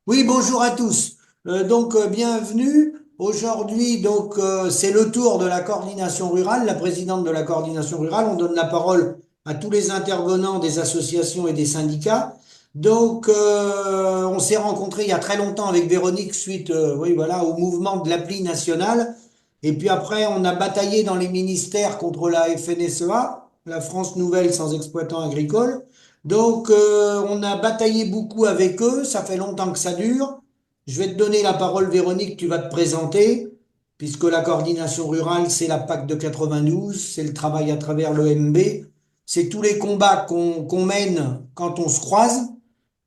Oui, bonjour à tous. Bienvenue. Aujourd'hui, c'est le tour de la coordination rurale, la présidente de la coordination rurale. On donne la parole à tous les intervenants des associations et des syndicats. On s'est rencontrés il y a très longtemps avec Véronique suite, oui, voilà, au mouvement de l'appli nationale. Et puis après, on a bataillé dans les ministères contre la FNSEA, la France Nouvelle sans exploitants agricoles. On a bataillé beaucoup avec eux, ça fait longtemps que ça dure. Je vais te donner la parole, Véronique, tu vas te présenter, puisque la coordination rurale, c'est la PAC de 92, c'est le travail à travers le MB, c'est tous les combats qu'on mène quand on se croise,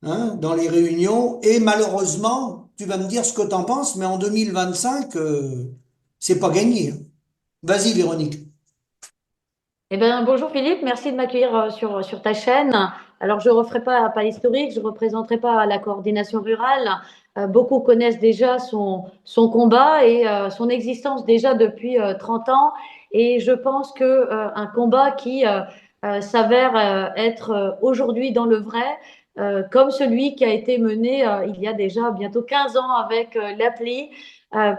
hein, dans les réunions. Et malheureusement, tu vas me dire ce que tu en penses, mais en 2025, c'est pas gagné. Vas-y, Véronique. Eh ben, bonjour Philippe, merci de m'accueillir sur ta chaîne. Alors, je ne referai pas l'historique, je ne représenterai pas la coordination rurale. Beaucoup connaissent déjà son combat et son existence déjà depuis 30 ans. Et je pense que un combat qui s'avère être aujourd'hui dans le vrai, comme celui qui a été mené il y a déjà bientôt 15 ans avec l'appli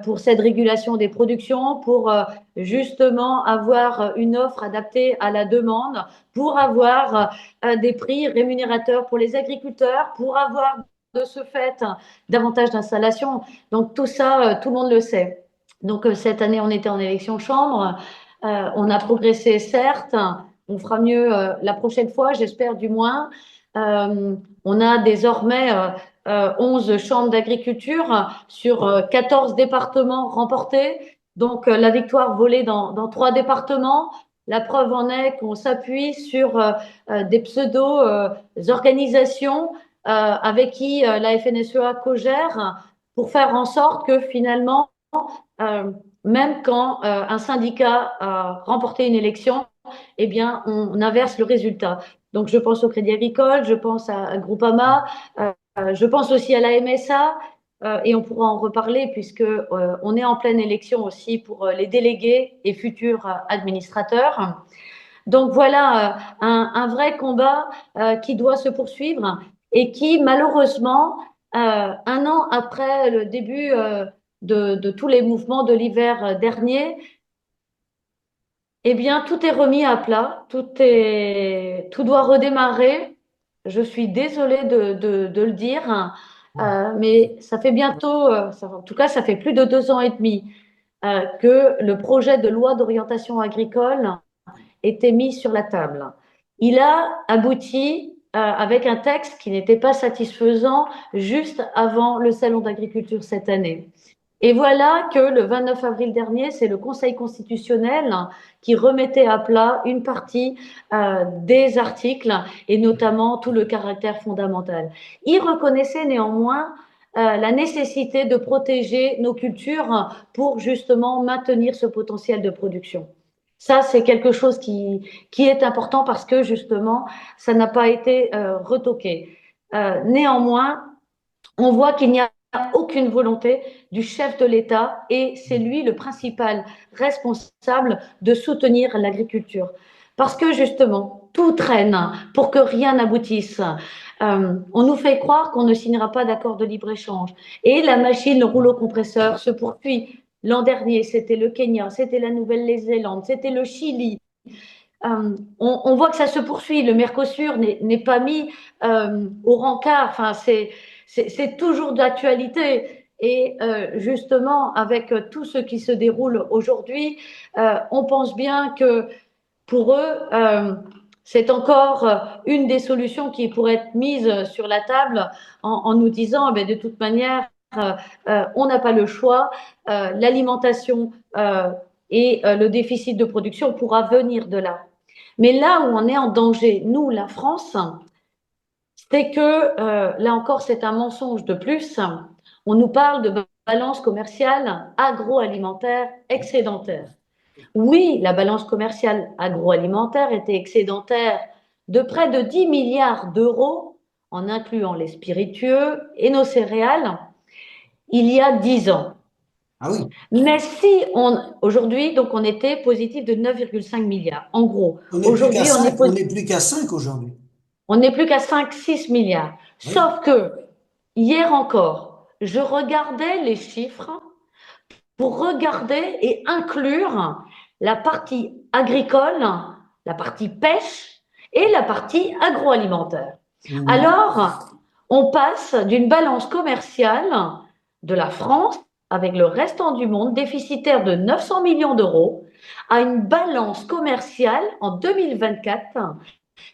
pour cette régulation des productions, pour justement avoir une offre adaptée à la demande, pour avoir des prix rémunérateurs pour les agriculteurs, pour avoir de ce fait davantage d'installations. Donc tout ça, tout le monde le sait. Donc cette année, on était en élection chambre. On a progressé, certes. On fera mieux la prochaine fois, j'espère du moins. On a désormais 11 chambres d'agriculture sur 14 départements remportés. Donc, la victoire volée dans 3 départements. La preuve en est qu'on s'appuie sur des pseudo-organisations avec qui la FNSEA co-gère pour faire en sorte que finalement, euh, même quand un syndicat a remporté une élection, eh bien, on inverse le résultat. Donc, je pense au Crédit Agricole, je pense à Groupama, je pense aussi à la MSA, et on pourra en reparler puisque on est en pleine élection aussi pour les délégués et futurs administrateurs. Donc voilà un vrai combat qui doit se poursuivre et qui malheureusement, un an après le début de tous les mouvements de l'hiver dernier, eh bien tout est remis à plat, tout doit redémarrer. Je suis désolée de le dire, mais ça fait bientôt, en tout cas ça fait plus de 2 ans et demi que le projet de loi d'orientation agricole était mis sur la table. Il a abouti avec un texte qui n'était pas satisfaisant juste avant le salon d'agriculture cette année. Et voilà que le 29 avril dernier, c'est le Conseil constitutionnel qui remettait à plat une partie des articles et notamment tout le caractère fondamental. Il reconnaissait néanmoins la nécessité de protéger nos cultures pour justement maintenir ce potentiel de production. Ça, c'est quelque chose qui est important parce que justement, ça n'a pas été retoqué. Néanmoins, on voit qu'il n'y a aucune volonté du chef de l'État et c'est lui le principal responsable de soutenir l'agriculture. Parce que justement, tout traîne pour que rien n'aboutisse. On nous fait croire qu'on ne signera pas d'accord de libre-échange. Et la machine, le rouleau compresseur se poursuit. L'an dernier, c'était le Kenya, c'était la Nouvelle-Zélande, c'était le Chili. On voit que ça se poursuit. Le Mercosur n'est pas mis au rencard. Enfin, c'est toujours d'actualité. Et justement, avec tout ce qui se déroule aujourd'hui, on pense bien que pour eux, c'est encore une des solutions qui pourrait être mise sur la table en nous disant, de toute manière, on n'a pas le choix. L'alimentation et le déficit de production pourra venir de là. Mais là où on est en danger, nous, la France, c'est que, là encore, c'est un mensonge de plus. On nous parle de balance commerciale agroalimentaire excédentaire. Oui, la balance commerciale agroalimentaire était excédentaire de près de 10 milliards d'euros, en incluant les spiritueux et nos céréales, il y a 10 ans. Ah oui, Mais si on, aujourd'hui, donc on était positif de 9,5 milliards. En gros, on n'est plus qu'à aujourd'hui, 5, on n'est plus qu'à 5 aujourd'hui. on n'est plus qu'à 5, 6 milliards. Oui. Sauf que hier encore, je regardais les chiffres pour regarder et inclure la partie agricole, la partie pêche et la partie agroalimentaire. Mhm. Alors, on passe d'une balance commerciale de la France avec le restant du monde déficitaire de 900 millions d'euros à une balance commerciale en 2024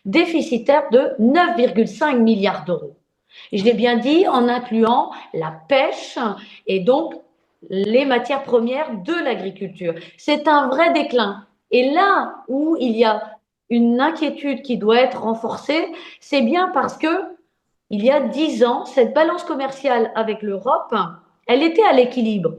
déficitaire de 9,5 milliards d'euros. Je l'ai bien dit en incluant la pêche et donc les matières premières de l'agriculture. C'est un vrai déclin. Et là où il y a une inquiétude qui doit être renforcée, c'est bien parce que il y a 10 ans, cette balance commerciale avec l'Europe, elle était à l'équilibre.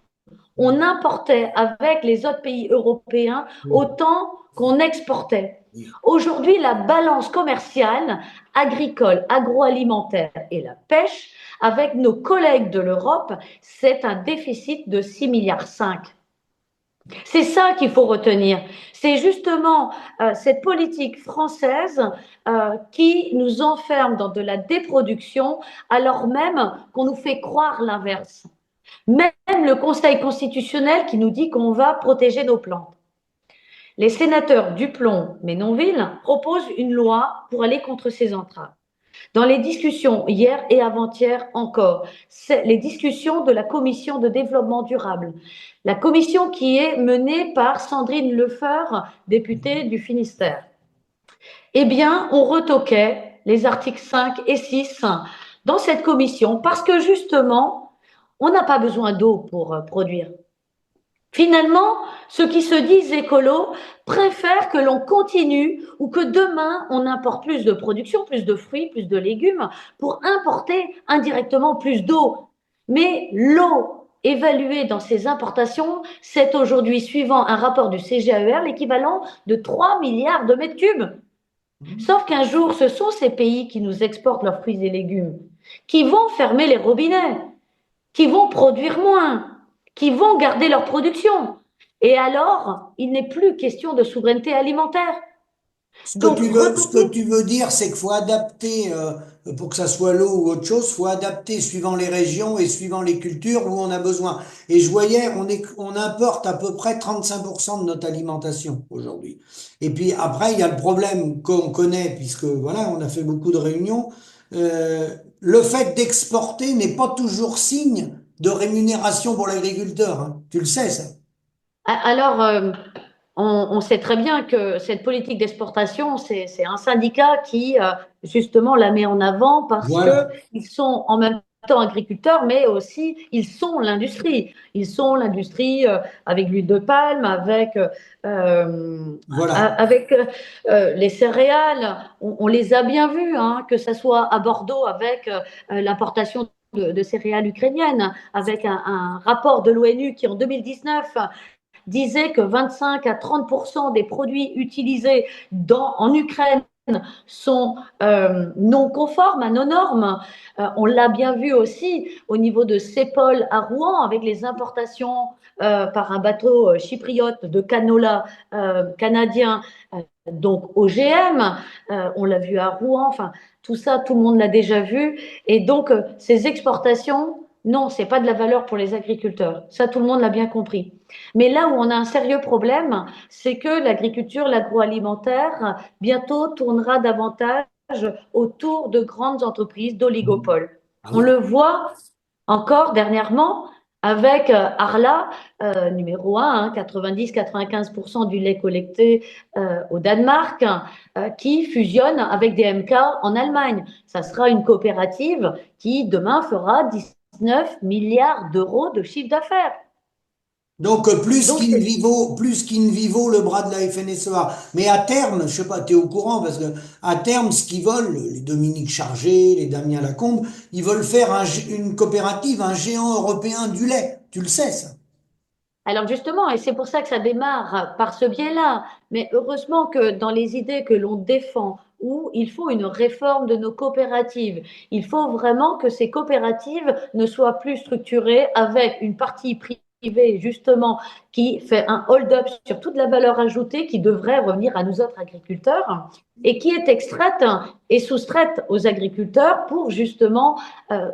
On importait avec les autres pays européens autant qu'on exportait. Aujourd'hui, la balance commerciale agricole, agroalimentaire et la pêche avec nos collègues de l'Europe, c'est un déficit de 6,5 milliards. C'est ça qu'il faut retenir. C'est justement cette politique française qui nous enferme dans de la déproduction alors même qu'on nous fait croire l'inverse. Même le Conseil constitutionnel qui nous dit qu'on va protéger nos plantes. Les sénateurs Duplon, Ménonville proposent une loi pour aller contre ces entraves. Dans les discussions hier et avant-hier encore, c'est les discussions de la commission de développement durable, la commission qui est menée par Sandrine Lefeur, députée du Finistère. Eh bien, on retoquait les articles 5 et 6 dans cette commission parce que justement, on n'a pas besoin d'eau pour produire. Finalement, ceux qui se disent écolos préfèrent que l'on continue ou que demain, on importe plus de production, plus de fruits, plus de légumes pour importer indirectement plus d'eau. Mais l'eau évaluée dans ces importations, c'est aujourd'hui, suivant un rapport du CGAER, l'équivalent de 3 milliards de mètres cubes. Sauf qu'un jour, ce sont ces pays qui nous exportent leurs fruits et légumes qui vont fermer les robinets, qui vont produire moins, qui vont garder leur production. Et alors, il n'est plus question de souveraineté alimentaire. Donc, Ce que retoquer. tu veux dire, c'est qu'il faut adapter, pour que ça soit l'eau ou autre chose, faut adapter suivant les régions et suivant les cultures où on a besoin. Et je voyais, on importe à peu près 35% de notre alimentation aujourd'hui. Et puis après, il y a le problème qu'on connaît, puisque voilà, on a fait beaucoup de réunions. Le fait d'exporter n'est pas toujours signe de rémunération pour l'agriculteur, hein. Tu le sais, ça. Alors, on sait très bien que cette politique d'exportation, c'est un syndicat qui, justement, la met en avant parce Voilà, qu'ils sont en même temps agriculteurs, mais aussi ils sont l'industrie. Ils sont l'industrie avec l'huile de palme, euh, voilà. avec les céréales. On les a bien vus, hein, que ce soit à Bordeaux avec l'importation de céréales ukrainiennes, avec un rapport de l'ONU qui, en 2019, disait que 25 à 30% des produits utilisés en Ukraine sont non conformes à nos normes. On l'a bien vu aussi au niveau de Cepol à Rouen avec les importations par un bateau chypriote de canola canadien, donc OGM. On l'a vu à Rouen. Enfin, tout ça, tout le monde l'a déjà vu. Et donc, ces exportations, non, c'est pas de la valeur pour les agriculteurs. Ça, tout le monde l'a bien compris. Mais là où on a un sérieux problème, c'est que l'agriculture, l'agroalimentaire, bientôt tournera davantage autour de grandes entreprises d'oligopoles. Ah On oui. le voit encore dernièrement avec Arla, numéro 1, 90-95% du lait collecté au Danemark, qui fusionne avec des MK en Allemagne. Ça sera une coopérative qui demain fera 19 milliards d'euros de chiffre d'affaires. Donc, Donc, c'est plus qu'Invivo, le bras de la FNSEA. Mais à terme, je sais pas, tu es au courant, parce que à terme, ce qu'ils veulent, les Dominique Chargé, les Damien Lacombe, ils veulent faire une coopérative, un géant européen du lait. Tu le sais, ça. Alors justement, et c'est pour ça que ça démarre par ce biais-là, mais heureusement que dans les idées que l'on défend, où il faut une réforme de nos coopératives, il faut vraiment que ces coopératives ne soient plus structurées avec une partie privée privé, justement, qui fait un hold-up sur toute la valeur ajoutée qui devrait revenir à nous autres agriculteurs et qui est extraite et soustraite aux agriculteurs pour justement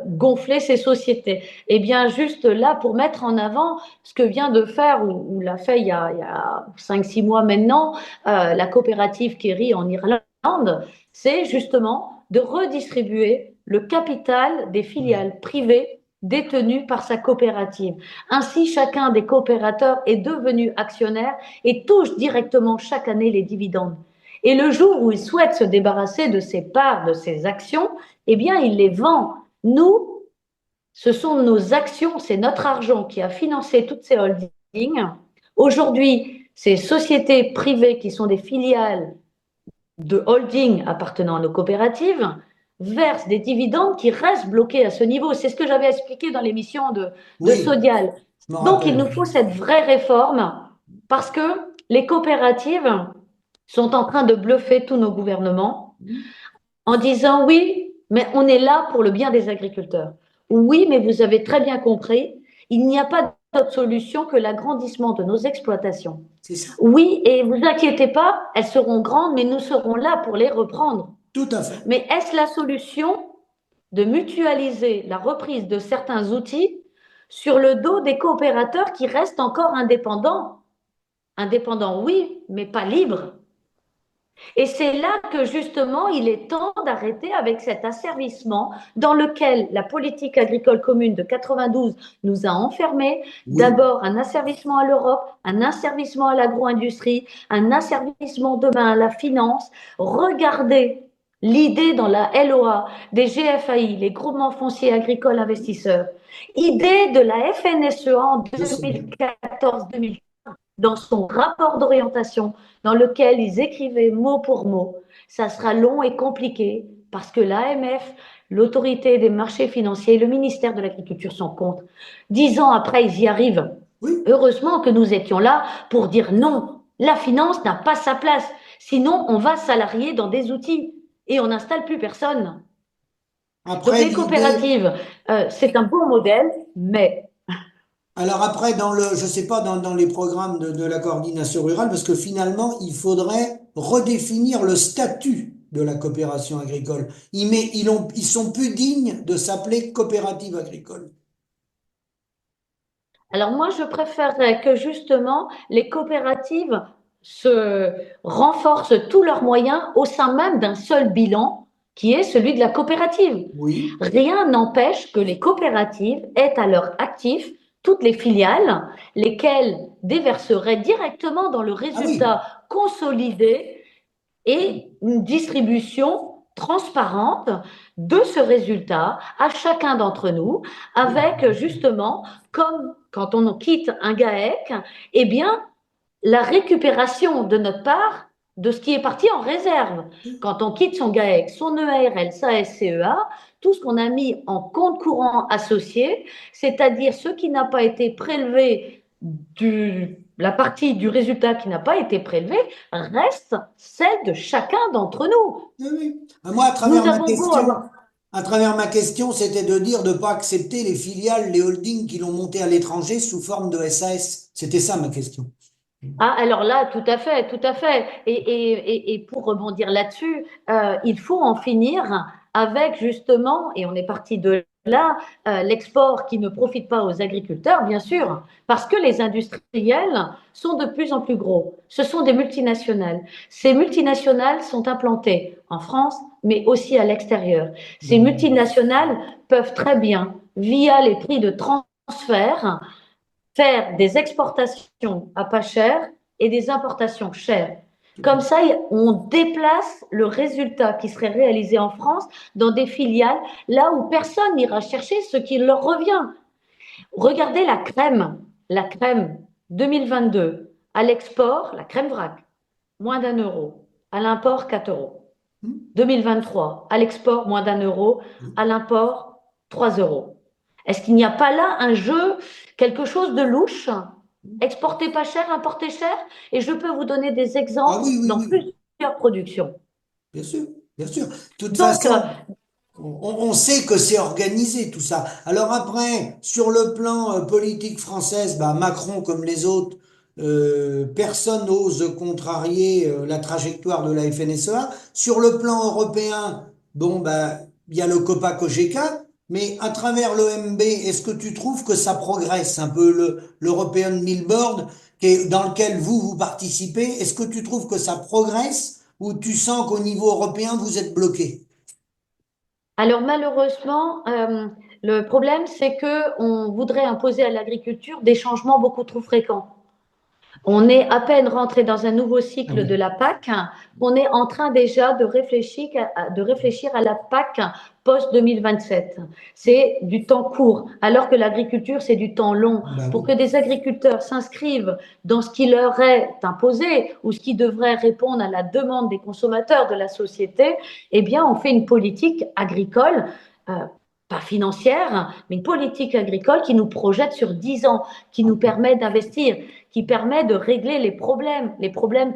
gonfler ces sociétés. Et bien juste là, pour mettre en avant ce que vient de faire, ou l'a fait il y a 5-6 mois maintenant, la coopérative Kerry en Irlande, c'est justement de redistribuer le capital des filiales privées détenues par sa coopérative. Ainsi, chacun des coopérateurs est devenu actionnaire et touche directement chaque année les dividendes. Et le jour où il souhaite se débarrasser de ses parts, de ses actions, eh bien, il les vend. Nous, ce sont nos actions, c'est notre argent qui a financé toutes ces holdings. Aujourd'hui, ces sociétés privées qui sont des filiales de holding appartenant à nos coopératives versent des dividendes qui restent bloqués à ce niveau. C'est ce que j'avais expliqué dans l'émission de Oui, Sodial. je me Donc, il rappelle. nous faut cette vraie réforme parce que les coopératives sont en train de bluffer tous nos gouvernements en disant oui, mais on est là pour le bien des agriculteurs. Oui, mais vous avez très bien compris, il n'y a pas d'autre solution que l'agrandissement de nos exploitations. C'est ça. Oui, et vous inquiétez pas, elles seront grandes, mais nous serons là pour les reprendre. Tout à fait. Mais est-ce la solution de mutualiser la reprise de certains outils sur le dos des coopérateurs qui restent encore indépendants? Indépendants, oui, mais pas libres. Et c'est là que justement, il est temps d'arrêter avec cet asservissement dans lequel la politique agricole commune de 92 nous a enfermés. Oui, D'abord, un asservissement à l'Europe, un asservissement à l'agro-industrie, un asservissement demain à la finance. Regardez l'idée dans la LOA des GFAI, les groupements fonciers agricoles investisseurs, idée de la FNSEA en je sais bien. 2014-2015 dans son rapport d'orientation, dans lequel ils écrivaient mot pour mot. Ça sera long et compliqué parce que l'AMF, l'autorité des marchés financiers et le ministère de l'Agriculture sont contre. 10 ans après, ils y arrivent. Oui. Heureusement que nous étions là pour dire non, la finance n'a pas sa place. Sinon, on va salarier dans des outils et on n'installe plus personne. Donc Après, les l'idée. coopératives, c'est un bon modèle, mais Alors après, je sais pas, dans les programmes de la coordination rurale, parce que finalement, il faudrait redéfinir le statut de la coopération agricole. Ils sont plus dignes de s'appeler coopérative agricole. alors moi, je préférerais que justement les coopératives se renforcent tous leurs moyens au sein même d'un seul bilan qui est celui de la coopérative. Oui. Rien n'empêche que les coopératives aient à leur actif toutes les filiales, lesquelles déverseraient directement dans le Ah oui. résultat consolidé et une distribution transparente de ce résultat à chacun d'entre nous, avec justement, comme quand on quitte un GAEC, eh bien, la récupération de notre part de ce qui est parti en réserve. Quand on quitte son GAEC, son EARL, sa SCEA, tout ce qu'on a mis en compte courant associé, c'est-à-dire ce qui n'a pas été prélevé la partie du résultat qui n'a pas été prélevée, reste celle de chacun d'entre nous. Oui, oui. Moi, Nous avons beau avoir. à travers ma question, c'était de dire de ne pas accepter les filiales, les holdings qui l'ont monté à l'étranger sous forme de SAS. C'était ça ma question. Ah, alors là, tout à fait, tout à fait. Et pour rebondir là-dessus, il faut en finir avec justement, et on est parti de là, l'export qui ne profite pas aux agriculteurs, bien sûr, parce que les industriels sont de plus en plus gros. Ce sont des multinationales. Ces multinationales sont implantées en France, mais aussi à l'extérieur. Ces multinationales peuvent très bien, via les prix de transfert, faire des exportations à pas cher et des importations chères. Comme ça, on déplace le résultat qui serait réalisé en France dans des filiales là où personne n'ira chercher ce qui leur revient. Regardez la crème 2022 à l'export, la crème vrac, moins d'1 euro, à l'import 4 euros. 2023, à l'export, moins d'1 euro, à l'import 3 euros. Est-ce qu'il n'y a pas là un jeu, quelque chose de louche? Exporter pas cher, importer cher? Et je peux vous donner des Ah exemples oui, oui, dans oui, plusieurs productions. bien sûr, bien sûr. De toute Donc, façon. On sait que c'est organisé tout ça. Alors après, sur le plan politique française, bah, Macron comme les autres, personne n'ose contrarier la trajectoire de la FNSEA. Sur le plan européen, bon bah il y a le COPA-COGECA, mais à travers l'EMB, est-ce que tu trouves que ça progresse un peu l'European Mill Board dans lequel vous participez? Est-ce que tu trouves que ça progresse ou tu sens qu'au niveau européen vous êtes bloqué? Alors malheureusement, le problème, c'est que on voudrait imposer à l'agriculture des changements beaucoup trop fréquents. On est à peine rentré dans un nouveau Ah cycle de oui. la PAC. On est en train déjà de réfléchir à la PAC post-2027. C'est du temps court, alors que l'agriculture, c'est du temps long. Bah Pour que oui. des agriculteurs s'inscrivent dans ce qui leur est imposé ou ce qui devrait répondre à la demande des consommateurs de la société, eh bien, on fait une politique agricole. Euh, pas financière, mais une politique agricole qui nous projette sur 10 ans, qui nous permet d'investir, qui permet de régler les problèmes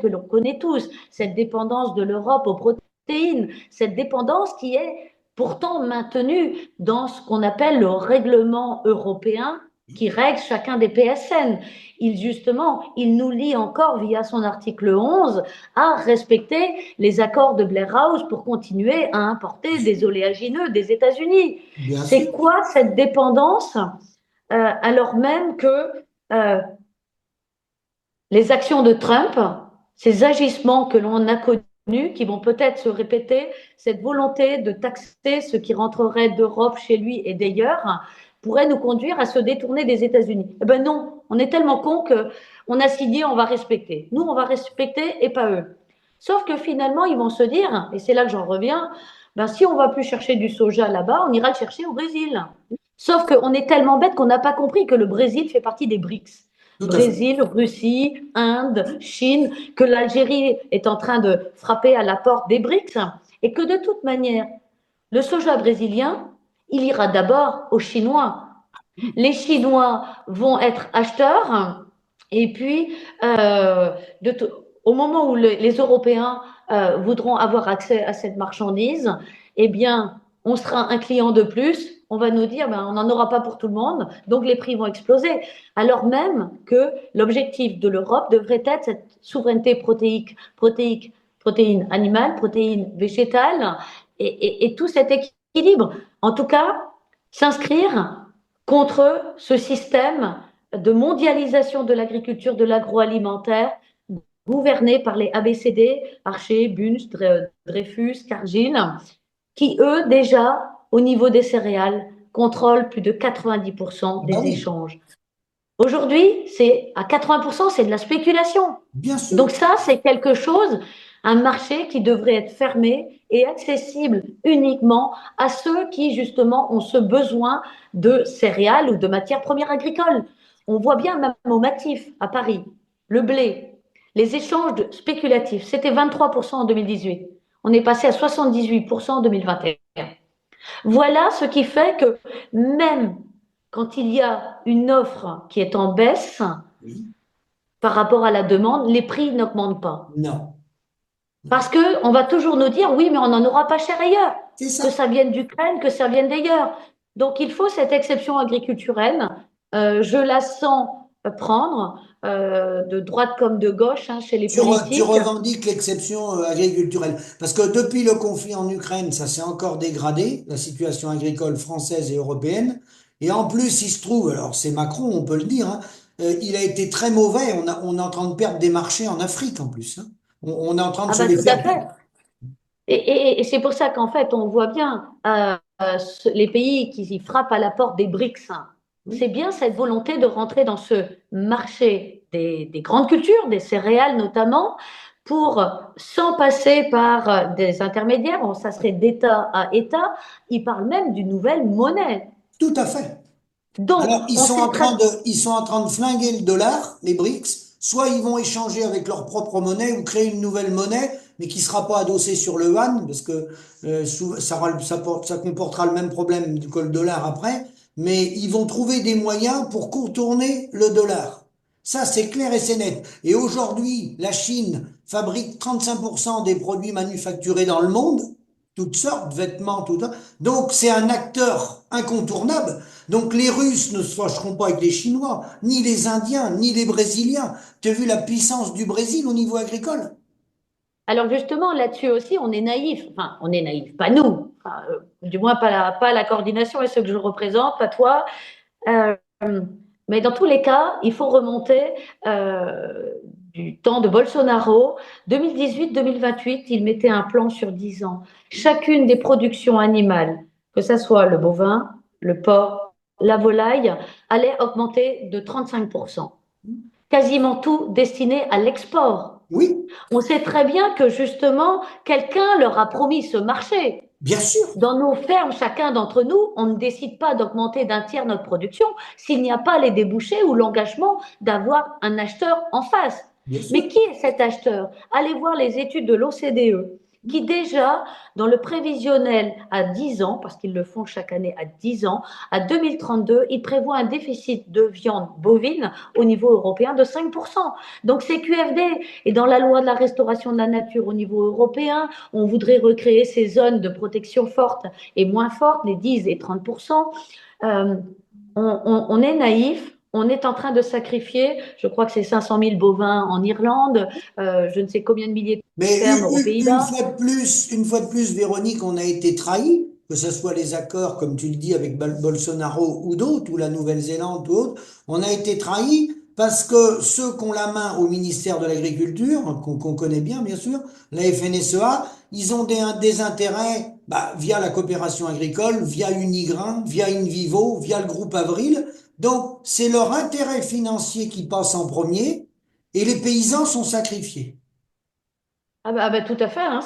que l'on connaît tous, cette dépendance de l'Europe aux protéines, cette dépendance qui est pourtant maintenue dans ce qu'on appelle le règlement européen qui règle chacun des PSN. Il nous lie encore via son article 11 à respecter les accords de Blair House pour continuer à importer des oléagineux des États-Unis. Bien sûr. C'est quoi cette dépendance alors même que les actions de Trump, ces agissements que l'on a connus, qui vont peut-être se répéter, cette volonté de taxer ce qui rentrerait d'Europe chez lui et d'ailleurs, pourrait nous conduire à se détourner des États-Unis. Eh ben non, on est tellement con que on a signé, on va respecter. Nous, on va respecter et pas eux. Sauf que finalement, ils vont se dire, et c'est là que j'en reviens, ben si on va plus chercher du soja là-bas, on ira le chercher au Brésil. Sauf qu'on est tellement bête qu'on n'a pas compris que le Brésil fait partie des BRICS. Tout à fait. Brésil, Russie, Inde, Chine, que l'Algérie est en train de frapper à la porte des BRICS, et que de toute manière, le soja brésilien, il ira d'abord aux Chinois. Les Chinois vont être acheteurs, et puis de au moment où les Européens voudront avoir accès à cette marchandise, eh bien, on sera un client de plus. On va nous dire, ben, on n'en aura pas pour tout le monde, donc les prix vont exploser. Alors même que l'objectif de l'Europe devrait être cette souveraineté protéique, protéines animales, protéines végétales, et tout cet équilibre. En tout cas, s'inscrire contre ce système de mondialisation de l'agriculture, de l'agroalimentaire, gouverné par les ABCD, Archer, Bunch, Dreyfus, Cargill, qui, eux, déjà, au niveau des céréales, contrôlent plus de 90% Bah des oui, échanges. Aujourd'hui, c'est à 80%, c'est de la spéculation. bien sûr. Donc ça, c'est quelque chose, un marché qui devrait être fermé et accessible uniquement à ceux qui, justement, ont ce besoin de céréales ou de matières premières agricoles. On voit bien même au Matif, à Paris, le blé, les échanges spéculatifs, c'était 23% en 2018. On est passé à 78% en 2021. Voilà ce qui fait que même quand il y a une offre qui est en baisse Oui. par rapport à la demande, les prix n'augmentent pas. Non. Parce qu'on va toujours nous dire, oui, mais on n'en aura pas cher ailleurs, C'est que ça. ça vienne d'Ukraine, que ça vienne d'ailleurs. Donc il faut cette exception agriculturelle. Je la sens prendre de droite comme de gauche hein, chez les Tu politiques. revendiques l'exception agriculturelle. Parce que depuis le conflit en Ukraine, ça s'est encore dégradé, la situation agricole française et européenne. Et en plus, il se trouve, alors c'est Macron, on peut le dire, hein, il a été très mauvais. On est en train de perdre des marchés en Afrique en plus, hein. On est en train de Ah se ben les tout à faire fait. perdre. Et c'est pour ça qu'en fait, on voit bien les pays qui y frappent à la porte des BRICS. C'est Oui. bien cette volonté de rentrer dans ce marché des grandes cultures, des céréales notamment, pour, sans passer par des intermédiaires, bon, ça serait d'État à État, ils parlent même d'une nouvelle monnaie. Tout à fait. Donc, Alors, on sait très ils sont en train de flinguer le dollar, les BRICS. Soit ils vont échanger avec leur propre monnaie ou créer une nouvelle monnaie, mais qui sera pas adossée sur le yuan, parce que ça comportera le même problème que le dollar après. Mais ils vont trouver des moyens pour contourner le dollar. Ça, c'est clair et c'est net. Et aujourd'hui, la Chine fabrique 35% des produits manufacturés dans le monde. toutes sortes, vêtements, tout ça. Donc c'est un acteur incontournable. Donc les Russes ne se fâcheront pas avec les Chinois, ni les Indiens, ni les Brésiliens. Tu as vu la puissance du Brésil au niveau agricole? Alors justement, là-dessus aussi, on est naïf. Enfin, on est naïf, pas nous. Enfin, du moins, pas la coordination et ceux que je représente, pas toi. Euh, mais dans tous les cas, il faut remonter du temps de Bolsonaro. 2018-2028, il mettait un plan sur 10 ans. Chacune des productions animales, que ce soit le bovin, le porc, la volaille, allait augmenter de 35%. Quasiment tout destiné à l'export. Oui, On sait très bien que justement, quelqu'un leur a promis ce marché. bien sûr, Dans nos fermes, chacun d'entre nous, on ne décide pas d'augmenter d'un tiers notre production s'il n'y a pas les débouchés ou l'engagement d'avoir un acheteur en face. bien sûr. Mais qui est cet acheteur? Allez voir les études de l'OCDE qui déjà, dans le prévisionnel à 10 ans, parce qu'ils le font chaque année à 10 ans, à 2032, ils prévoient un déficit de viande bovine au niveau européen de 5%. Donc c'est QFD. Et dans la loi de la restauration de la nature au niveau européen, on voudrait recréer ces zones de protection fortes et moins fortes, les 10 et 30%. Euh, on est naïf, on est en train de sacrifier, je crois que c'est 500 000 bovins en Irlande, je ne sais combien de milliers de Mais fermes aux Pays-Bas. une fois de plus, Véronique, on a été trahis, que ce soit les accords, comme tu le dis, avec Bolsonaro ou d'autres, ou la Nouvelle-Zélande ou autres, on a été trahis parce que ceux qui ont la main au ministère de l'Agriculture, qu'on connaît bien sûr, la FNSEA, ils ont des intérêts bah, via la coopération agricole, via Unigrain, via Invivo, via le groupe Avril. Donc, c'est leur intérêt financier qui passe en premier et les paysans sont sacrifiés. Tout à fait. Hein,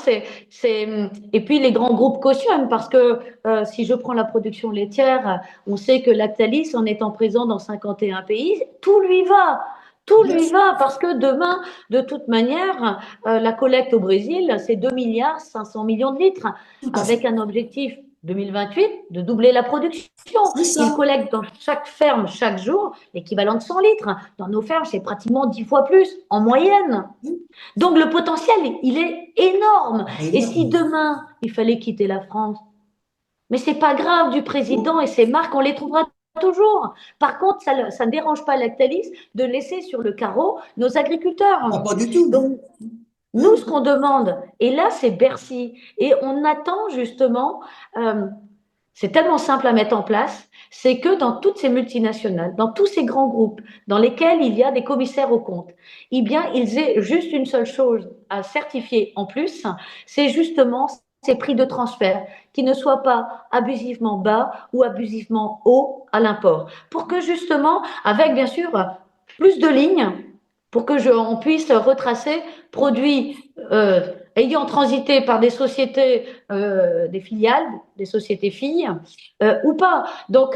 Et puis les grands groupes cautionnent parce que si je prends la production laitière, on sait que Lactalis, en étant présent dans 51 pays, tout lui va. Tout Bien lui sûr, va parce que demain, de toute manière, la collecte au Brésil, c'est 2 milliards 500 millions de litres tout à fait. avec un objectif 2028 de doubler la production. C'est Ils ça. collectent dans chaque ferme, chaque jour, l'équivalent de 100 litres. Dans nos fermes, c'est pratiquement 10 fois plus en moyenne. Donc le potentiel, il est énorme. Et si Énorme. demain, il fallait quitter la France, mais c'est pas grave du président et ses marques, on les trouvera toujours. Par contre, ça ne dérange pas Lactalis de laisser sur le carreau nos Ah, agriculteurs. pas du tout, non. Donc, nous, Hein. ce qu'on demande, et là, c'est Bercy. Et on attend justement, euh, c'est tellement simple à mettre en place, c'est que dans toutes ces multinationales, dans tous ces grands groupes dans lesquels il y a des commissaires aux comptes, eh bien, ils aient juste une seule chose à certifier en plus, c'est justement ces prix de transfert qui ne soient pas abusivement bas ou abusivement hauts à l'import. Pour que justement, avec bien sûr plus de lignes, pour que on puisse retracer produits ayant transité par des sociétés, des filiales, des sociétés filles, ou pas. Donc,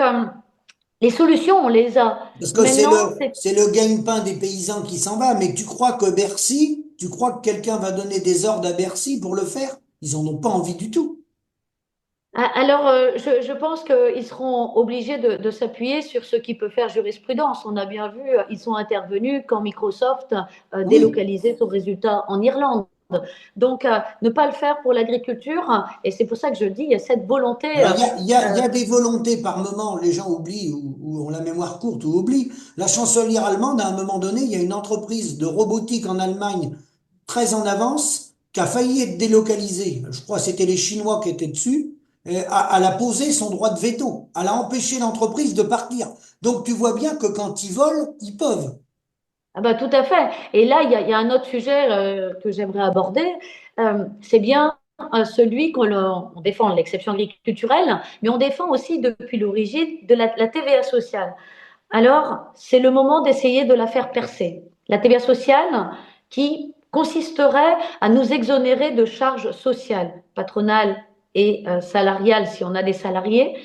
les solutions, on les a. Parce que Maintenant, c'est c'est le gagne-pain des paysans qui s'en va. Mais tu crois que quelqu'un va donner des ordres à Bercy pour le faire? Ils en ont pas envie du tout. alors, je pense qu'ils seront obligés de s'appuyer sur ce qui peut faire jurisprudence. On a bien vu, ils sont intervenus quand Microsoft Oui. délocalisait son résultat en Irlande. Donc, ne pas le faire pour l'agriculture, et c'est pour ça que je dis, il y a cette volonté. Alors, il y a des volontés par moment, les gens oublient ou ont la mémoire courte ou oublient. La chancelière allemande, à un moment donné, il y a une entreprise de robotique en Allemagne très en avance qui a failli être délocalisée. Je crois que c'était les Chinois qui étaient dessus. Elle a posé son droit de veto. Elle a empêché l'entreprise de partir. Donc, tu vois bien que quand ils volent, ils peuvent. Ah bah, tout à fait. Et là, il y a un autre sujet que j'aimerais aborder. C'est bien celui on défend l'exception culturelle, mais on défend aussi depuis l'origine de la TVA sociale. Alors, c'est le moment d'essayer de la faire percer. La TVA sociale qui consisterait à nous exonérer de charges sociales, patronales et salariales si on a des salariés,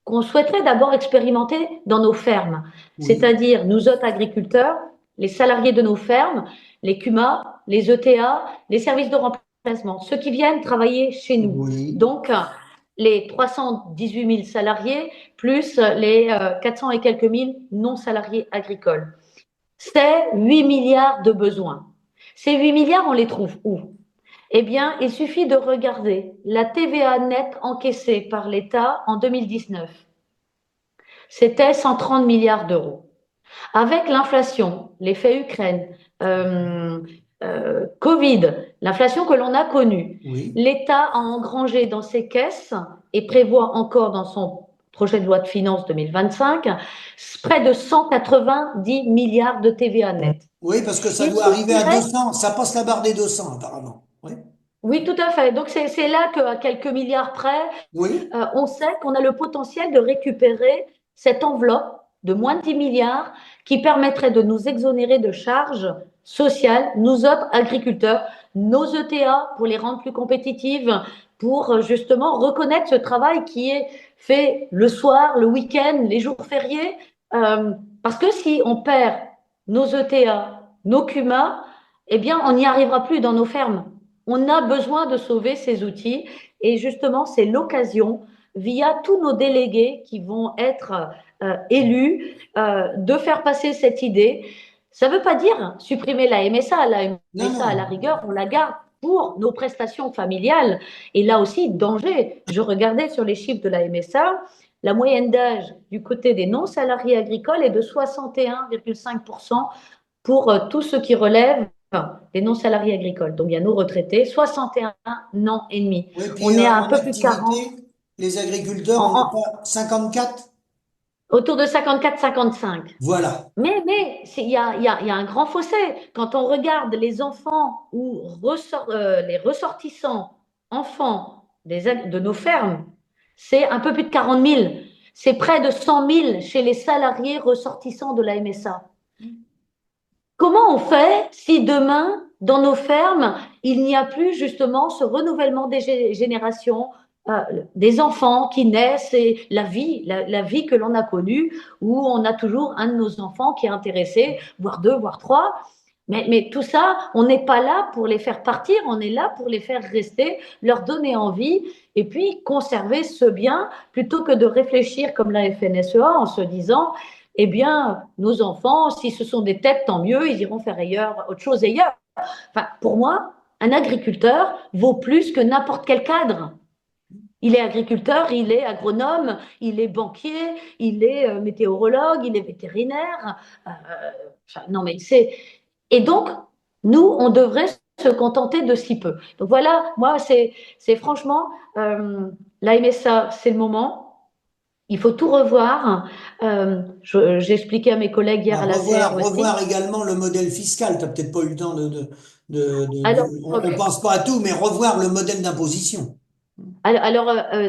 qu'on souhaiterait d'abord expérimenter dans nos fermes, Oui, c'est-à-dire nous autres agriculteurs, les salariés de nos fermes, les CUMA, les ETA, les services de remplacement, ceux qui viennent travailler chez nous. oui, Donc, les 318 000 salariés plus les 400 et quelques mille non salariés agricoles. C'est 8 milliards de besoins. Ces 8 milliards, on les trouve où? Eh bien, il suffit de regarder la TVA nette encaissée par l'État en 2019. C'était 130 milliards d'euros. Avec l'inflation, l'effet Ukraine, euh, Covid, l'inflation que l'on a connue, Oui. l'État a engrangé dans ses caisses et prévoit encore dans son projet de loi de finances 2025 près de 190 milliards de TVA net. Oui, parce que ça Il doit arriver à suffirait 200. Ça passe la barre des 200 apparemment. Oui. Oui, tout à fait. Donc c'est là qu'à quelques milliards près, Oui. on sait qu'on a le potentiel de récupérer cette enveloppe de moins de 10 milliards qui permettrait de nous exonérer de charges sociales, nous autres agriculteurs, nos ETA pour les rendre plus compétitives, pour justement reconnaître ce travail qui est fait le soir, le week-end, les jours fériés. Euh, Parce que si on perd nos ETA, nos CUMA, eh bien, on n'y arrivera plus dans nos fermes. On a besoin de sauver ces outils et justement, c'est l'occasion, via tous nos délégués qui vont être élus, de faire passer cette idée. Ça ne veut pas dire supprimer la MSA. La Non, MSA, non. à la rigueur, on la garde pour nos prestations familiales. Et là aussi, danger. Je regardais sur les chiffres de la MSA, la moyenne d'âge du côté des non-salariés agricoles est de 61,5% pour tout ce qui relève des non-salariés agricoles. Donc, il y a nos retraités, 61 ans et demi. Oui, puis On est à un en peu plus de 40, activité, les agriculteurs, en, on n'est en, pas 54. autour de 54-55. Voilà. Mais il y a un grand fossé. Quand on regarde les enfants ou les ressortissants enfants de nos fermes, c'est un peu plus de 40 000. C'est près de 100 000 chez les salariés ressortissants de la MSA. Comment on fait si demain, dans nos fermes, il n'y a plus justement ce renouvellement des générations, euh, des enfants qui naissent et la vie que l'on a connue, où on a toujours un de nos enfants qui est intéressé, voire deux, voire trois. Mais tout ça, on n'est pas là pour les faire partir, on est là pour les faire rester, leur donner envie et puis conserver ce bien plutôt que de réfléchir comme la FNSEA en se disant eh bien, nos enfants, si ce sont des têtes, tant mieux, ils iront faire ailleurs, autre chose ailleurs. Enfin, pour moi, un agriculteur vaut plus que n'importe quel cadre. Il est agriculteur, il est agronome, il est banquier, il est météorologue, il est vétérinaire. Non, mais c'est. Et donc, nous, on devrait se contenter de si peu. Donc voilà, moi, c'est franchement, la MSA, c'est le moment. Il faut tout revoir. J'ai expliqué à mes collègues hier À à la CR aussi. revoir également le modèle fiscal. Tu n'as peut-être pas eu le temps Alors, on pense pas à tout, mais revoir le modèle d'imposition.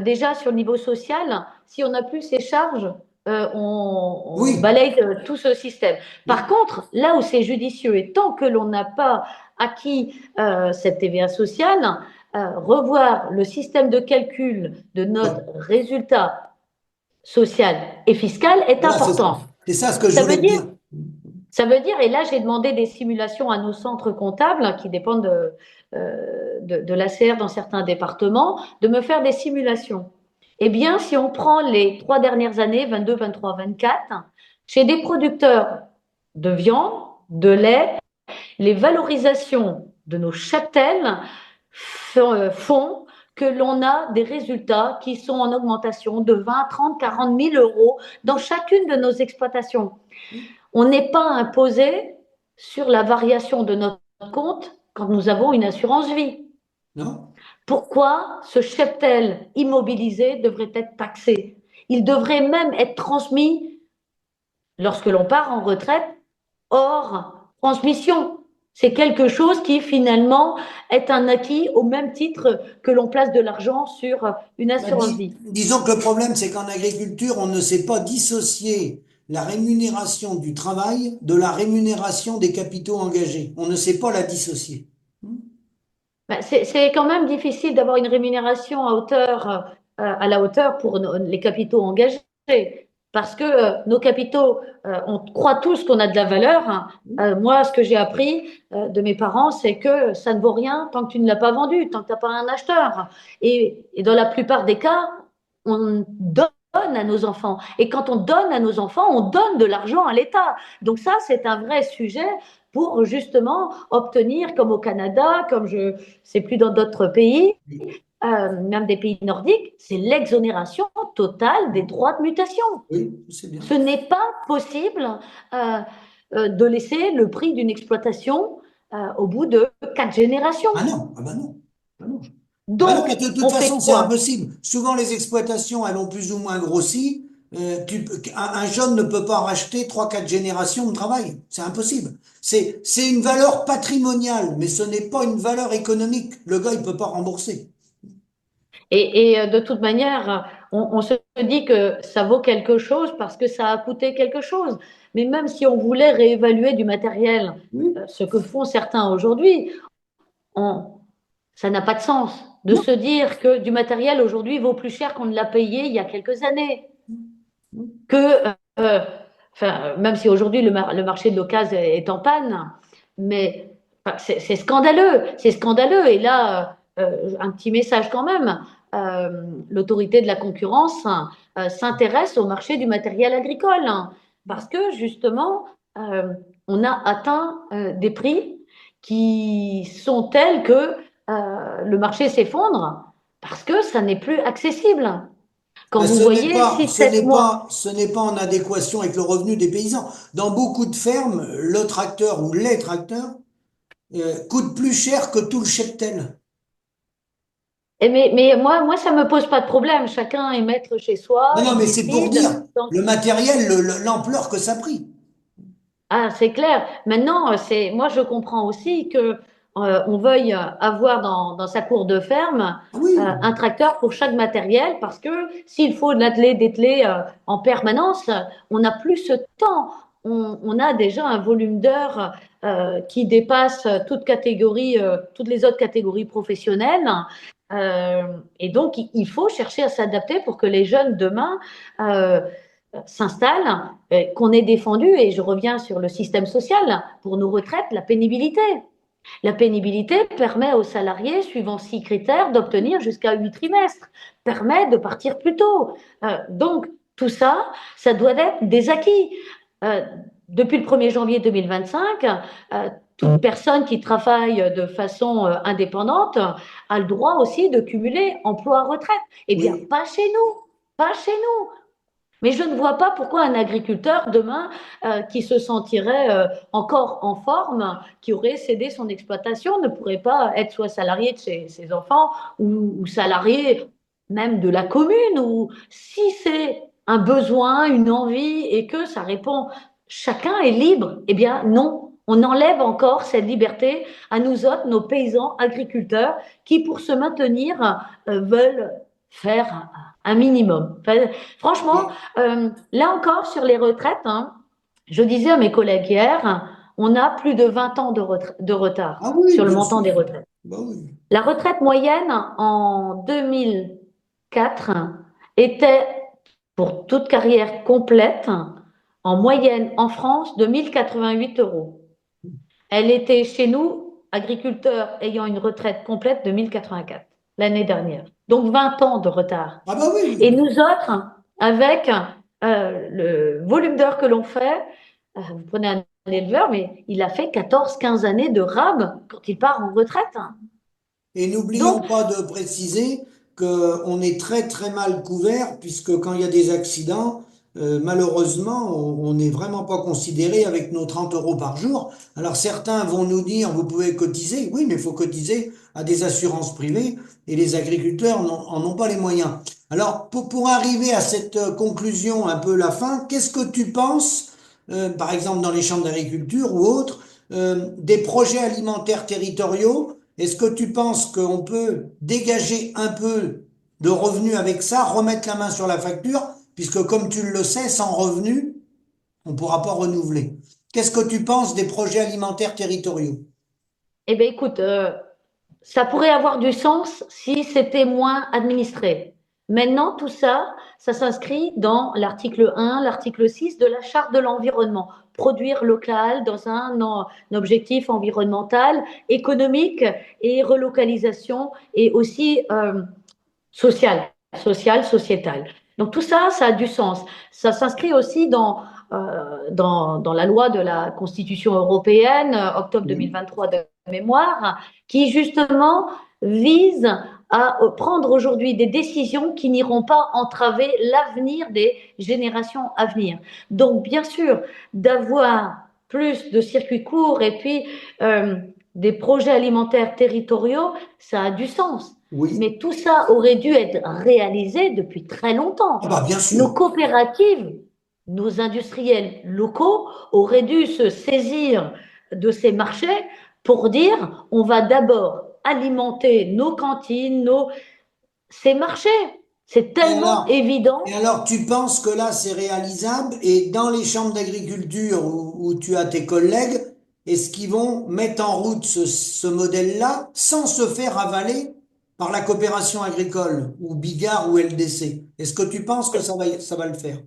déjà, sur le niveau social, si on n'a plus ces charges, on Oui, balaye tout ce système. Par oui, contre, là où c'est judicieux, et tant que l'on n'a pas acquis cette TVA sociale, revoir le système de calcul de notre ouais. résultat social et fiscal est Voilà, important. c'est ça ce que je Ça voulais veut te dire dire. Ça veut dire, et là j'ai demandé des simulations à nos centres comptables qui dépendent de l'ACR dans certains départements, de me faire des simulations. Eh bien, si on prend les 3 dernières années, 22, 23, 24, chez des producteurs de viande, de lait, les valorisations de nos cheptels font que l'on a des résultats qui sont en augmentation de 20, 30, 40 000 euros dans chacune de nos exploitations. On n'est pas imposé sur la variation de notre compte quand nous avons une assurance vie. Non? Pourquoi ce cheptel immobilisé devrait être taxé? Il devrait même être transmis lorsque l'on part en retraite hors transmission. C'est quelque chose qui finalement est un acquis au même titre que l'on place de l'argent sur une Bah, assurance vie. disons que le problème, c'est qu'en agriculture, on ne sait pas dissocier la rémunération du travail de la rémunération des capitaux engagés. On ne sait pas la dissocier. Ben, c'est quand même difficile d'avoir une rémunération à la hauteur pour les capitaux engagés. Parce que nos capitaux, on croit tous qu'on a de la valeur, hein. Moi, ce que j'ai appris de mes parents, c'est que ça ne vaut rien tant que tu ne l'as pas vendu, tant que tu n'as pas un acheteur. Et dans la plupart des cas, on donne à nos enfants. Et quand on donne à nos enfants, on donne de l'argent à l'État. Donc ça, c'est un vrai sujet pour justement obtenir, comme au Canada, comme je sais plus dans d'autres pays, même des pays nordiques, c'est l'exonération totale des droits de mutation. Oui, c'est bien. Ce n'est pas possible euh, de laisser le prix d'une exploitation au bout de 4 générations. Ah non, ah bah non. Ah non. Ah non, Donc, mais de toute on fait façon, c'est quoi? impossible. Souvent, les exploitations, elles ont plus ou moins grossi. Un jeune ne peut pas racheter trois, quatre générations de travail. C'est impossible. C'est une valeur patrimoniale, mais ce n'est pas une valeur économique. Le gars, il peut pas rembourser. Et de toute manière, on se dit que ça vaut quelque chose parce que ça a coûté quelque chose. Mais même si on voulait réévaluer du matériel, Oui. ce que font certains aujourd'hui, ça n'a pas de sens de Non. se dire que du matériel aujourd'hui vaut plus cher qu'on ne l'a payé il y a quelques années. Que, euh, enfin, même si aujourd'hui le marché de l'occasion est en panne, mais enfin, c'est scandaleux. Et là, un petit message quand même. L'autorité de la concurrence s'intéresse au marché du matériel agricole parce que justement, euh, on a atteint des prix qui sont tels que le marché s'effondre parce que ça n'est plus accessible. Quand Ben, vous voyez 6, 7 mois. ce n'est pas en adéquation avec le revenu des paysans. Dans beaucoup de fermes, le tracteur ou les tracteurs coûtent plus cher que tout le cheptel. Mais moi, ça me pose pas de problème. Chacun est maître chez soi, Non, non, il mais c'est pour décide. dire le matériel, l'ampleur que ça a pris. Ah, c'est clair. Maintenant, moi, je comprends aussi que on veuille avoir dans sa cour de ferme Ah oui, un tracteur pour chaque matériel, parce que s'il faut de l'atteler, dételer en permanence, on n'a plus ce temps. On a déjà un volume d'heures qui dépasse toutes les autres catégories professionnelles. Et donc, il faut chercher à s'adapter pour que les jeunes demain euh, s'installent, qu'on ait défendu, et je reviens sur le système social, pour nos retraites, la pénibilité. La pénibilité permet aux salariés, suivant 6 critères, d'obtenir jusqu'à 8 trimestres, permet de partir plus tôt. Donc, tout ça, ça doit être des acquis. Euh, Depuis le 1er janvier 2025, toute personne qui travaille de façon indépendante a le droit aussi de cumuler emploi-retraite. Eh bien, oui. pas chez nous, pas chez nous. Mais je ne vois pas pourquoi un agriculteur demain qui se sentirait encore en forme, qui aurait cédé son exploitation, ne pourrait pas être soit salarié de ses enfants ou salarié même de la commune. Ou si c'est un besoin, une envie et que ça répond, chacun est libre. Eh bien non, on enlève encore cette liberté à nous autres, nos paysans agriculteurs, qui pour se maintenir veulent faire un minimum. Enfin, franchement, Et- là encore, sur les retraites, hein, je disais à mes collègues hier, on a plus de 20 ans de retard ah oui, sur le bien montant sûr. des retraites. Bah oui. La retraite moyenne en 2004 était, pour toute carrière complète, en moyenne en France de 1 088 euros. Elle était chez nous, agriculteurs ayant une retraite complète de 1 084 l'année dernière. Donc 20 ans de retard. Ah bah oui, Et oui. nous autres, avec le volume d'heures que l'on fait, vous prenez un éleveur, mais il a fait 14, 15 années de rab quand il part en retraite. Et n'oublions Donc, pas de préciser qu'on est très très mal couvert puisque quand il y a des accidents, malheureusement, on n'est vraiment pas considéré avec nos 30 euros par jour. Alors certains vont nous dire, vous pouvez cotiser. Oui, mais il faut cotiser à des assurances privées et les agriculteurs en ont pas les moyens. Alors pour arriver à cette conclusion, un peu la fin, qu'est-ce que tu penses, par exemple dans les chambres d'agriculture ou autres, des projets alimentaires territoriaux? Est-ce que tu penses qu'on peut dégager un peu de revenus avec ça, remettre la main sur la facture, puisque comme tu le sais, sans revenus, on ne pourra pas renouveler. Qu'est-ce que tu penses des projets alimentaires territoriaux? eh bien, écoute, ça pourrait avoir du sens si c'était moins administré. Maintenant, tout ça, ça s'inscrit dans l'article 1, l'article 6 de la Charte de l'environnement. Produire local dans un objectif environnemental, économique et relocalisation et aussi social, sociétal. Donc tout ça, ça a du sens. Ça s'inscrit aussi dans la loi de la Constitution européenne, octobre Oui. 2023 de mémoire, qui justement vise à prendre aujourd'hui des décisions qui n'iront pas entraver l'avenir des générations à venir. Donc bien sûr, d'avoir plus de circuits courts et puis des projets alimentaires territoriaux, ça a du sens. Oui. Mais tout ça aurait dû être réalisé depuis très Ah longtemps. bah bien Nos sûr. coopératives, nos industriels locaux auraient dû se saisir de ces marchés pour dire on va d'abord alimenter nos cantines, ces marchés. C'est Et tellement alors, et évident. alors, tu penses que là, c'est réalisable et dans les chambres d'agriculture où tu as tes collègues, est-ce qu'ils vont mettre en route ce modèle-là sans se faire avaler par la coopération agricole ou Bigard ou LDC? Est-ce que tu penses que ça va le faire?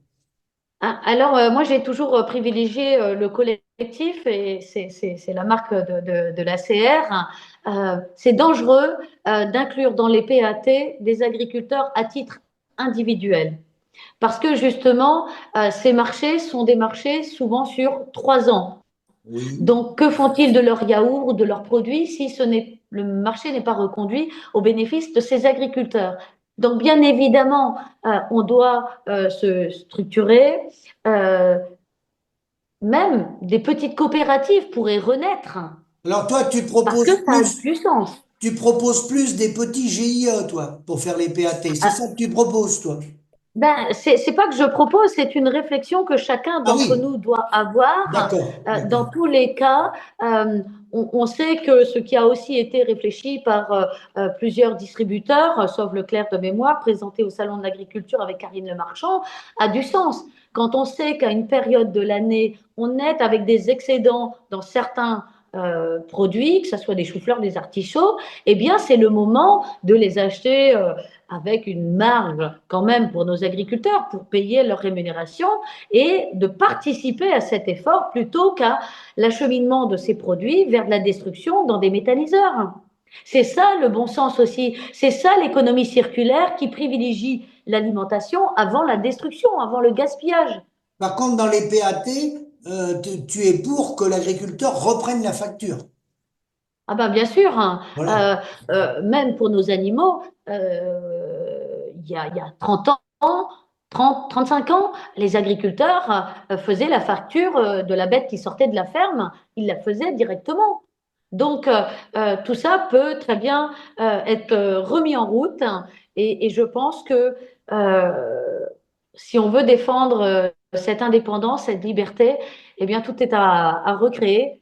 Ah, alors, moi, j'ai toujours privilégié le collectif et c'est la marque de l'ACR. C'est dangereux d'inclure dans les PAT des agriculteurs à titre individuel. Parce que justement, ces marchés sont des marchés souvent sur 3 ans. Oui. Donc, que font-ils de leurs yaourts ou de leurs produits si le marché n'est pas reconduit au bénéfice de ces agriculteurs? Donc, bien évidemment, on doit se structurer. Euh, Même des petites coopératives pourraient renaître Alors toi, parce que ça a du sens. tu proposes plus des petits GIE, toi, pour faire les PAT. C'est ça que tu proposes, toi? Ben, c'est pas que je propose, c'est une réflexion que chacun Ah d'entre oui, nous doit avoir. d'accord, Dans d'accord. tous les cas, on sait que ce qui a aussi été réfléchi par plusieurs distributeurs, sauf Leclerc de mémoire, présenté au Salon de l'Agriculture avec Karine Le Marchand, a du sens. Quand on sait qu'à une période de l'année, on est avec des excédents dans certains produits, que ce soit des choux-fleurs, des artichauts, eh bien, c'est le moment de les acheter avec une marge quand même pour nos agriculteurs, pour payer leur rémunération et de participer à cet effort plutôt qu'à l'acheminement de ces produits vers de la destruction dans des méthaniseurs. C'est ça le bon sens aussi. C'est ça l'économie circulaire qui privilégie l'alimentation avant la destruction, avant le gaspillage. Par contre, dans les PAT, tu es pour que l'agriculteur reprenne la facture. Ah ben bien sûr, hein. Voilà. Même pour nos animaux, il y a 30 ans, 35 ans, les agriculteurs faisaient la facture de la bête qui sortait de la ferme, ils la faisaient directement. Donc tout ça peut très bien être remis en route et je pense que si on veut défendre cette indépendance, cette liberté, eh bien tout est à recréer.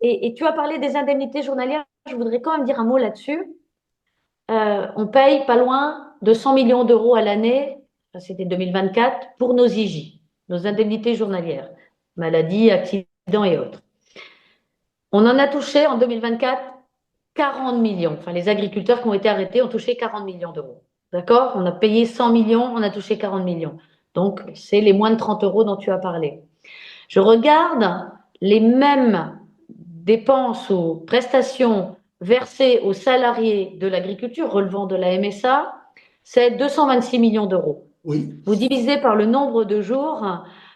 Et tu as parlé des indemnités journalières. Je voudrais quand même dire un mot là-dessus. On paye pas loin de 100 millions d'euros à l'année, ça, c'était 2024, pour nos IJ, nos indemnités journalières, maladies, accidents et autres. On en a touché en 2024 40 millions. Enfin, les agriculteurs qui ont été arrêtés ont touché 40 millions d'euros. D'accord? On a payé 100 millions, on a touché 40 millions. Donc, c'est les moins de 30 euros dont tu as parlé. Je regarde les mêmes dépenses ou prestations versées aux salariés de l'agriculture relevant de la MSA, c'est 226 millions d'euros. Oui, Vous divisez par le nombre de jours,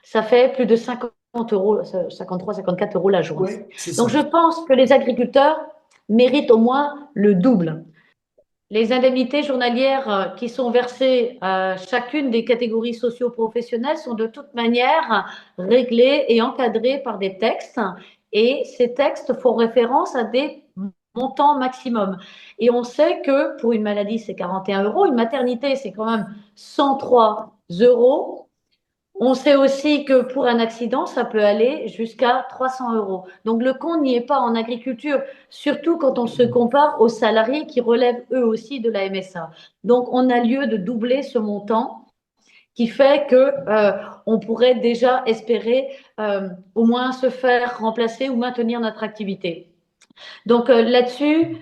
ça fait plus de 50 euros, 53, 54 euros la journée. oui, c'est Donc ça. je pense que les agriculteurs méritent au moins le double. Les indemnités journalières qui sont versées à chacune des catégories socio-professionnelles sont de toute manière réglées et encadrées par des textes. Et ces textes font référence à des montants maximum. Et on sait que pour une maladie, c'est 41 euros. Une maternité, c'est quand même 103 euros. On sait aussi que pour un accident, ça peut aller jusqu'à 300 euros. Donc le compte n'y est pas en agriculture, surtout quand on se compare aux salariés qui relèvent eux aussi de la MSA. Donc on a lieu de doubler ce montant qui fait que on pourrait déjà espérer au moins se faire remplacer ou maintenir notre activité. Donc là-dessus,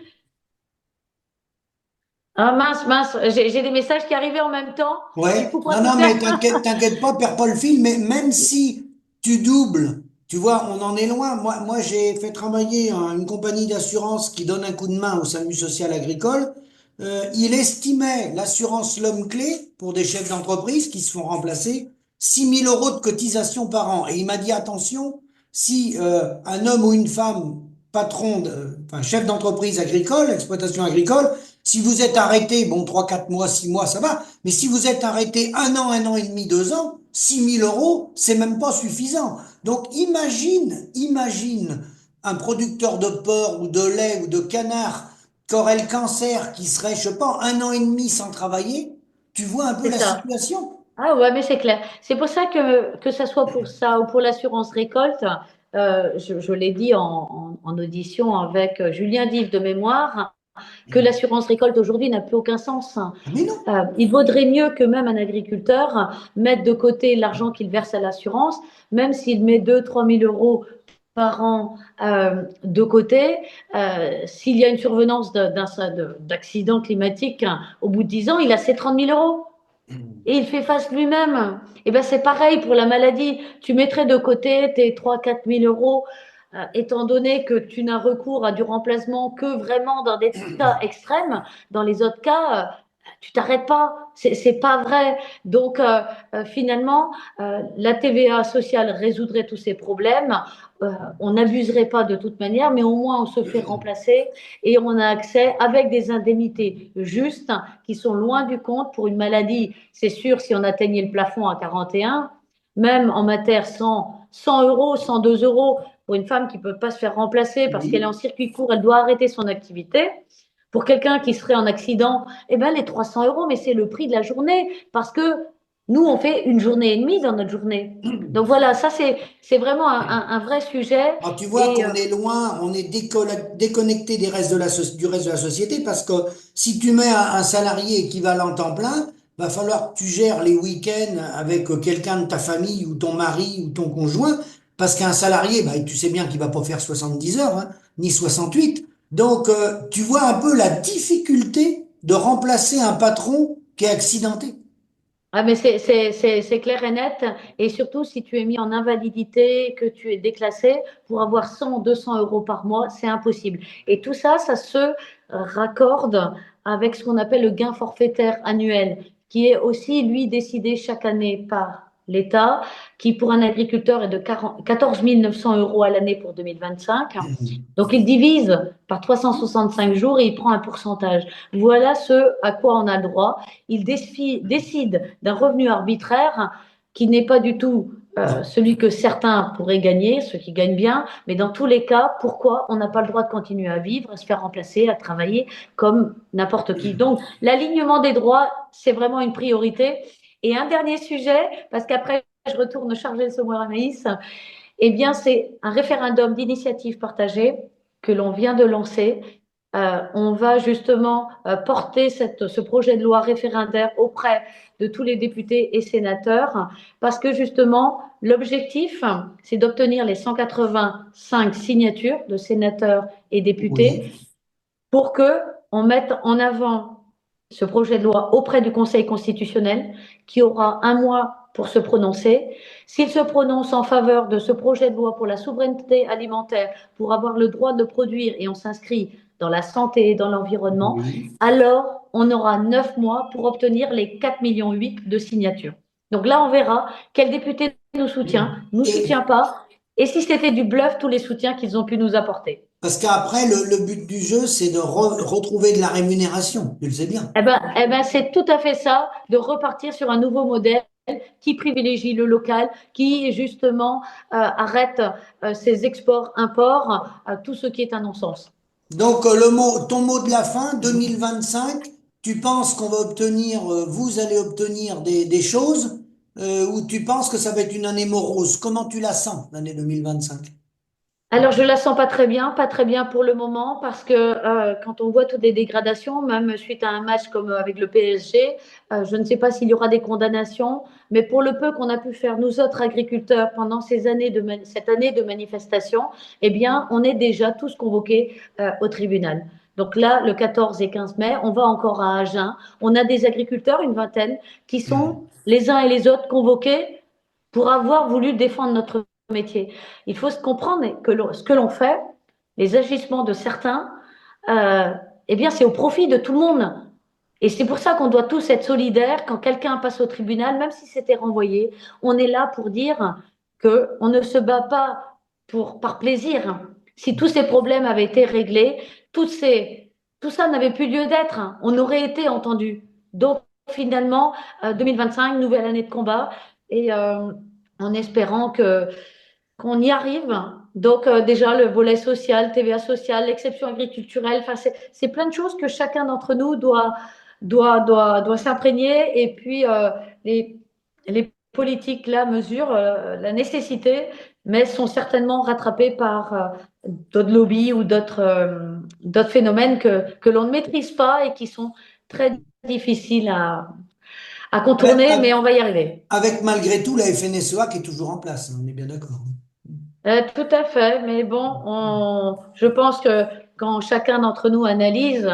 ah mince, mince, j'ai des messages qui arrivaient en même temps. Il Ouais, faut pas non, tout non, faire. mais t'inquiète pas, perds pas le fil, mais même si tu doubles, tu vois, on en est loin. Moi j'ai fait travailler une compagnie d'assurance qui donne un coup de main au SAMU social agricole. il estimait l'assurance l'homme-clé pour des chefs d'entreprise qui se font remplacer 6 000 € de cotisation par an. Et il m'a dit, attention, si un homme ou une femme, enfin, chef d'entreprise agricole, exploitation agricole, si vous êtes arrêté, bon, 3, 4 mois, 6 mois, ça va, mais si vous êtes arrêté 1 an et demi, 2 ans, 6 000 €, c'est même pas suffisant. Donc imagine un producteur de porc ou de lait ou de canard qui aurait le cancer, qui serait, je sais pas, 1 an et demi sans travailler, tu vois un peu C'est la ça. situation. Ah ouais, mais c'est clair. C'est pour ça que ça soit pour ça ou pour l'assurance récolte, je l'ai dit en audition avec Julien Dive de mémoire, que l'assurance récolte aujourd'hui n'a plus aucun sens. Ah mais non. Il vaudrait mieux que même un agriculteur mette de côté l'argent qu'il verse à l'assurance, même s'il met 2 000 à 3 000 € par an de côté. S'il y a une survenance d'accident climatique, au bout de 10 ans, il a ses 30 000 € et il fait face lui-même. Et ben c'est pareil pour la maladie. Tu mettrais de côté tes 3 000 à 4 000 € étant donné que tu n'as recours à du remplacement que vraiment dans des cas extrêmes. Dans les autres cas, tu t'arrêtes pas. C'est pas vrai. Donc finalement, la TVA sociale résoudrait tous ces problèmes. Euh, on n'abuserait pas de toute manière, mais au moins on se fait remplacer et on a accès avec des indemnités justes qui sont loin du compte pour une maladie. C'est sûr, si on atteignait le plafond à 41, même en matière 100 €, 102 € pour une femme qui ne peut pas se faire remplacer parce qu'elle est en Oui. circuit court, elle doit arrêter son activité. Pour quelqu'un qui serait en accident, eh ben, les 300 €, mais c'est le prix de la journée parce que nous, on fait une journée et demie dans notre journée. Donc voilà, ça, c'est vraiment un vrai sujet. Alors, tu vois Et qu'on est loin, on est déconnecté du reste de la société parce que si tu mets un salarié équivalent temps plein, va falloir que tu gères les week-ends avec quelqu'un de ta famille ou ton mari ou ton conjoint parce qu'un salarié, bah, tu sais bien qu'il va pas faire 70 heures, hein, ni 68. Donc, tu vois un peu la difficulté de remplacer un patron qui est accidenté. ah, mais c'est clair et net. Et surtout, si tu es mis en invalidité, que tu es déclassé, pour avoir 100, 200 € par mois, c'est impossible. Et tout ça, ça se raccorde avec ce qu'on appelle le gain forfaitaire annuel, qui est aussi, lui, décidé chaque année par l'État, qui pour un agriculteur est de 14 900 € à l'année pour 2025. Donc, il divise par 365 jours et il prend un pourcentage. Voilà ce à quoi on a le droit. Il décide d'un revenu arbitraire qui n'est pas du tout celui que certains pourraient gagner, ceux qui gagnent bien, mais dans tous les cas, pourquoi on n'a pas le droit de continuer à vivre, à se faire remplacer, à travailler comme n'importe qui. Donc, l'alignement des droits, c'est vraiment une priorité. Et un dernier sujet, parce qu'après, je retourne charger le semoir à maïs, eh bien, c'est un référendum d'initiative partagée que l'on vient de lancer. On va justement porter ce projet de loi référendaire auprès de tous les députés et sénateurs parce que justement, l'objectif, c'est d'obtenir les 185 signatures de sénateurs et députés Oui. pour que on mette en avant ce projet de loi auprès du Conseil constitutionnel qui aura un mois pour se prononcer. S'il se prononce en faveur de ce projet de loi pour la souveraineté alimentaire, pour avoir le droit de produire et on s'inscrit dans la santé et dans l'environnement, Oui. alors on aura 9 mois pour obtenir les 4,8 millions de signatures. Donc là, on verra quel député nous Et soutient pas, et si c'était du bluff, tous les soutiens qu'ils ont pu nous apporter. parce qu'après, le but du jeu, c'est de retrouver de la rémunération. Tu le sais bien. Eh ben, c'est tout à fait ça, de repartir sur un nouveau modèle qui privilégie le local, qui justement arrête ces exports-imports, tout ce qui est un non-sens. Donc, ton mot de la fin, 2025, tu penses qu'on va obtenir, vous allez obtenir des choses, ou tu penses que ça va être une année morose? Comment tu la sens, l'année 2025? Alors, je la sens pas très bien pour le moment, parce que quand on voit toutes les dégradations, même suite à un match comme avec le PSG, je ne sais pas s'il y aura des condamnations, mais pour le peu qu'on a pu faire, nous autres agriculteurs, pendant cette année de manifestation, eh bien, on est déjà tous convoqués au tribunal. Donc là, le 14 et 15 mai, on va encore à Agen. On a des agriculteurs, une vingtaine, qui sont les uns et les autres convoqués pour avoir voulu défendre notre métier. Il faut se comprendre que ce que l'on fait, les agissements de certains, eh bien, c'est au profit de tout le monde. Et c'est pour ça qu'on doit tous être solidaires quand quelqu'un passe au tribunal, même si c'était renvoyé. On est là pour dire qu'on ne se bat pas par plaisir. Si tous ces problèmes avaient été réglés, tout ça n'avait plus lieu d'être. On aurait été entendu. Donc finalement, 2025, nouvelle année de combat, et en espérant qu'on y arrive. Donc déjà le volet social, TVA sociale, l'exception agriculturelle, enfin c'est plein de choses que chacun d'entre nous doit s'imprégner. Et puis les politiques là mesurent la nécessité, mais sont certainement rattrapées par d'autres lobbies ou d'autres phénomènes que l'on ne maîtrise pas et qui sont très difficiles à Avec, contourner, mais on va y arriver. avec malgré tout la FNSEA qui est toujours en place, hein, on est bien d'accord. Tout à fait, mais bon, je pense que quand chacun d'entre nous analyse,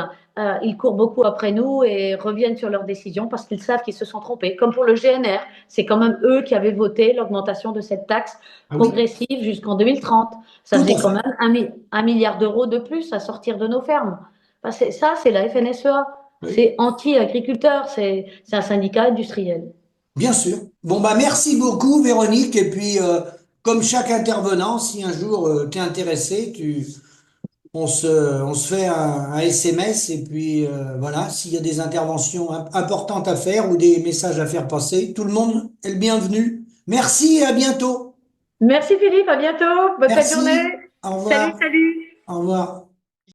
ils courent beaucoup après nous et reviennent sur leurs décisions parce qu'ils savent qu'ils se sont trompés. Comme pour le GNR, c'est quand même eux qui avaient voté l'augmentation de cette taxe Ah oui, progressive jusqu'en 2030. Ça tout faisait à quand fait. même 1 milliard d'euros de plus à sortir de nos fermes. Enfin, ça, c'est la FNSEA. Oui, C'est anti-agriculteur, c'est un syndicat industriel. bien sûr. Bon, bah, merci beaucoup, Véronique. Et puis, comme chaque intervenant, si un jour tu es intéressé, on se fait un SMS. Et puis, voilà, s'il y a des interventions importantes à faire ou des messages à faire passer, tout le monde est le bienvenu. Merci et à bientôt. Merci Philippe, à bientôt. Bonne fin de journée. Merci. Au Salut, revoir. salut. Au revoir.